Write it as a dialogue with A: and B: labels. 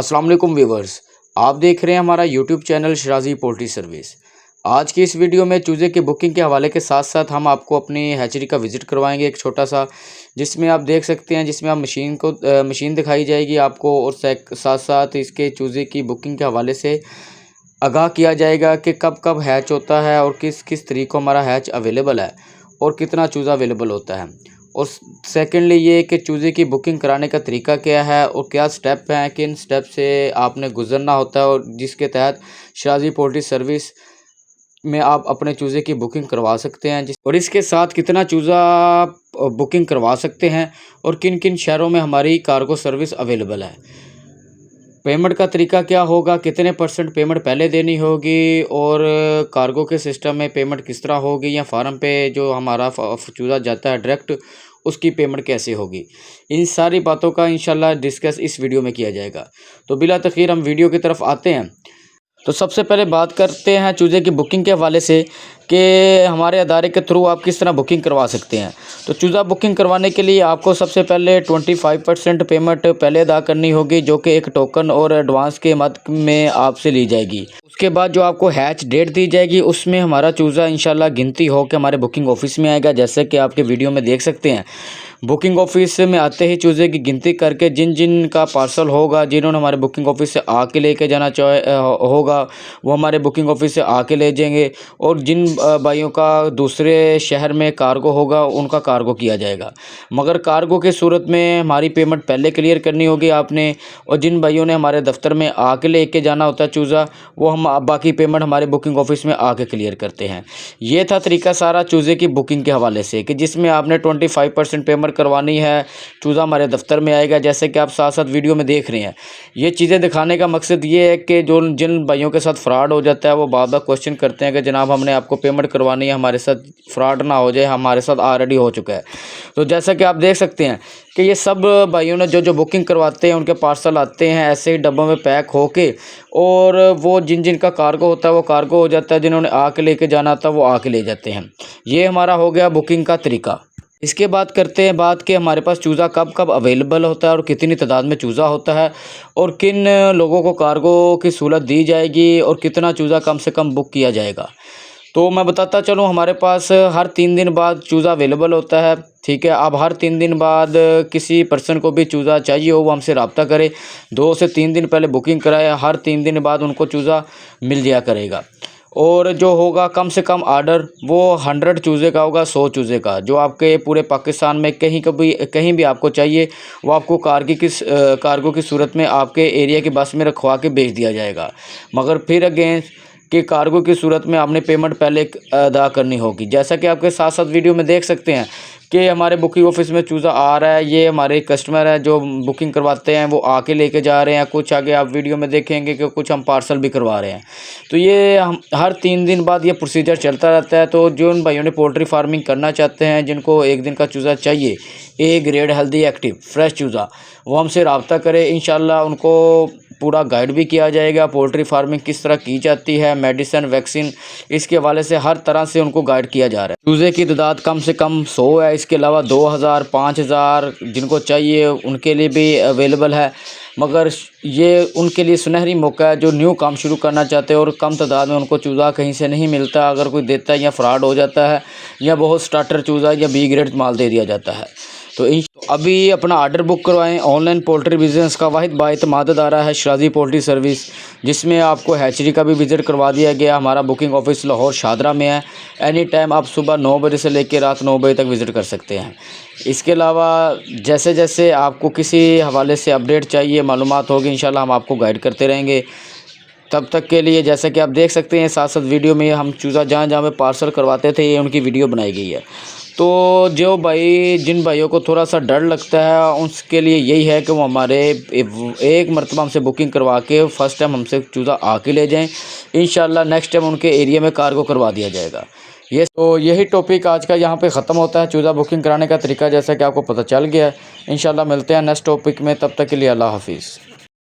A: अस्सलाम वालेकुम व्यूवर्स, आप देख रहे हैं हमारा यूट्यूब चैनल शराजी पोल्ट्री सर्विस। आज की इस वीडियो में चूज़े की बुकिंग के हवाले के साथ साथ हम आपको अपनी हैचरी का विज़िट करवाएंगे, एक छोटा सा, जिसमें आप देख सकते हैं, जिसमें आप मशीन दिखाई जाएगी आपको, और साथ साथ इसके चूज़े की बुकिंग के हवाले से आगाह किया जाएगा कि कब कब हैच होता है और किस किस तरीक़ों हमारा हैच अवेलेबल है और कितना चूज़ा अवेलेबल होता है। और सेकेंडली ये कि चूज़े की बुकिंग कराने का तरीका क्या है और क्या स्टेप हैं, किन स्टेप से आपने गुजरना होता है, और जिसके तहत शराजी पोल्ट्री सर्विस में आप अपने चूज़े की बुकिंग करवा सकते हैं, और इसके साथ कितना चूज़ा बुकिंग करवा सकते हैं और किन किन शहरों में हमारी कार्गो सर्विस अवेलेबल है। पेमेंट का तरीका क्या होगा, कितने % पेमेंट पहले देनी होगी, और कार्गो के सिस्टम में पेमेंट किस तरह होगी, या फार्म पे जो हमारा चूज़ा जाता है डायरेक्ट, उसकी पेमेंट कैसे होगी। इन सारी बातों का इंशाल्लाह डिस्कस इस वीडियो में किया जाएगा। तो बिला तख़ीर हम वीडियो की तरफ आते हैं। तो सबसे पहले बात करते हैं चूज़े की बुकिंग के हवाले से कि हमारे अदारे के थ्रू आप किस तरह बुकिंग करवा सकते हैं। तो चूज़ा बुकिंग करवाने के लिए आपको सबसे पहले 25% पेमेंट पहले अदा करनी होगी, जो कि एक टोकन और एडवांस के मद में आपसे ली जाएगी। उसके बाद जो आपको हैच डेट दी जाएगी, उसमें हमारा चूज़ा इंशाल्लाह गिनती हो के हमारे बुकिंग ऑफिस में आएगा। जैसे कि आपके वीडियो में देख सकते हैं, बुकिंग ऑफिस में आते ही चूज़े की गिनती करके जिन जिन का पार्सल होगा, जिन्होंने हमारे बुकिंग ऑफिस से आके लेके जाना होगा, वो हमारे बुकिंग ऑफिस से आके ले जाएंगे, और जिन भाइयों का दूसरे शहर में कार्गो होगा, उनका कार्गो किया जाएगा। मगर कार्गो की सूरत में हमारी पेमेंट पहले क्लियर करनी होगी आपने, और जिन भाइयों ने हमारे दफ्तर में आके लेके जाना होता है चूज़ा, वो हम बाकी पेमेंट हमारे बुकिंग ऑफिस में आके क्लियर करते हैं। ये था तरीका सारा चूज़े की बुकिंग के हवाले से, कि जिसमें आपने 25% पेमेंट करवानी है, चूज़ा हमारे दफ्तर में आएगा। जैसे कि आप साथ साथ वीडियो में देख रहे हैं, ये चीज़ें दिखाने का मकसद ये है कि जो जिन भाइयों के साथ फ्रॉड हो जाता है, वो बार बार क्वेश्चन करते हैं कि जनाब हमने आपको पेमेंट करवानी है, हमारे साथ फ्रॉड ना हो जाए, हमारे साथ ऑलरेडी हो चुका है। तो जैसा कि आप देख सकते हैं कि ये सब भाइयों ने जो बुकिंग करवाते हैं, उनके पार्सल आते हैं ऐसे ही डब्बों में पैक होके, और वो जिन जिन का कार्गो होता है वो कार्गो हो जाता है, जिन्होंने आके लेके जाना था वो आके ले जाते हैं। ये हमारा हो गया बुकिंग का तरीका। इसके बाद करते हैं बात कि हमारे पास चूज़ा कब कब अवेलेबल होता है और कितनी तादाद में चूज़ा होता है, और किन लोगों को कार्गो की सहूलत दी जाएगी, और कितना चूज़ा कम से कम बुक किया जाएगा। तो मैं बताता चलूँ, हमारे पास हर 3 दिन बाद चूज़ा अवेलेबल होता है। ठीक है, अब हर 3 दिन बाद किसी पर्सन को भी चूज़ा चाहिए हो, वो हमसे रब्ता करे, 2 से 3 दिन पहले बुकिंग कराए, हर 3 दिन बाद उनको चूज़ा मिल जाया करेगा। और जो होगा कम से कम आर्डर, वो 100 चूज़े का होगा, 100 चूज़े का, जो आपके पूरे पाकिस्तान में कहीं भी आपको चाहिए, वो आपको कार्गो की सूरत में आपके एरिया की बस में रखवा के भेज दिया जाएगा। मगर फिर अगेन कि कार्गो की सूरत में आपने पेमेंट पहले अदा करनी होगी। जैसा कि आपके साथ साथ वीडियो में देख सकते हैं कि हमारे बुकिंग ऑफिस में चूज़ा आ रहा है, ये हमारे कस्टमर है जो बुकिंग करवाते हैं, वो आके लेके जा रहे हैं। कुछ आगे आप वीडियो में देखेंगे कि कुछ हम पार्सल भी करवा रहे हैं। तो ये हम हर 3 दिन बाद ये प्रोसीजर चलता रहता है। तो जो उन भाइयों ने पोल्ट्री फार्मिंग करना चाहते हैं, जिनको 1 दिन का चूज़ा चाहिए, A grade healthy active fresh चूज़ा, वो हमसे रब्ता करें। इंशाल्लाह उनको पूरा गाइड भी किया जाएगा, पोल्ट्री फार्मिंग किस तरह की जाती है, मेडिसिन वैक्सीन, इसके हवाले से हर तरह से उनको गाइड किया जा रहा है। चूज़े की तादाद कम से कम 100 है, इसके अलावा 2000 5000 जिनको चाहिए उनके लिए भी अवेलेबल है। मगर ये उनके लिए सुनहरी मौका है जो न्यू काम शुरू करना चाहते हैं और कम तादाद में उनको चूज़ा कहीं से नहीं मिलता। अगर कोई देता है या फ्रॉड हो जाता है, या बहुत स्टार्टर चूज़ा या बी ग्रेड माल दे दिया जाता है। तो अभी अपना आर्डर बुक करवाएं। ऑनलाइन पोल्ट्री बिज़नेस का वाहिद बाएतमाद अदारा है शराजी पोल्ट्री सर्विस, जिसमें आपको हैचरी का भी विज़िट करवा दिया गया। हमारा बुकिंग ऑफिस लाहौर शादरा में है। एनी टाइम आप सुबह 9 बजे से लेकर रात 9 बजे तक विज़िट कर सकते हैं। इसके अलावा जैसे जैसे आपको किसी हवाले से अपडेट चाहिए, मालूमात होगी, इंशाल्लाह हम आपको गाइड करते रहेंगे। तब तक के लिए जैसा कि आप देख सकते हैं साथ साथ वीडियो में हम चूज़ा जहाँ जहाँ पे पार्सल करवाते थे, ये उनकी वीडियो बनाई गई है। तो जिन भाइयों को थोड़ा सा डर लगता है, उसके लिए यही है कि वो हमारे एक मरतबा हमसे बुकिंग करवा के फ़र्स्ट टाइम हमसे चूज़ा आके ले जाएं। इंशाल्लाह नेक्स्ट टाइम उनके एरिया में कार्गो करवा दिया जाएगा। यही टॉपिक आज का यहाँ पे ख़त्म होता है। चूज़ा बुकिंग कराने का तरीका जैसा कि आपको पता चल गया है। इंशाल्लाह मिलते हैं नेक्स्ट टॉपिक में, तब तक के लिए अल्लाह हाफिज़।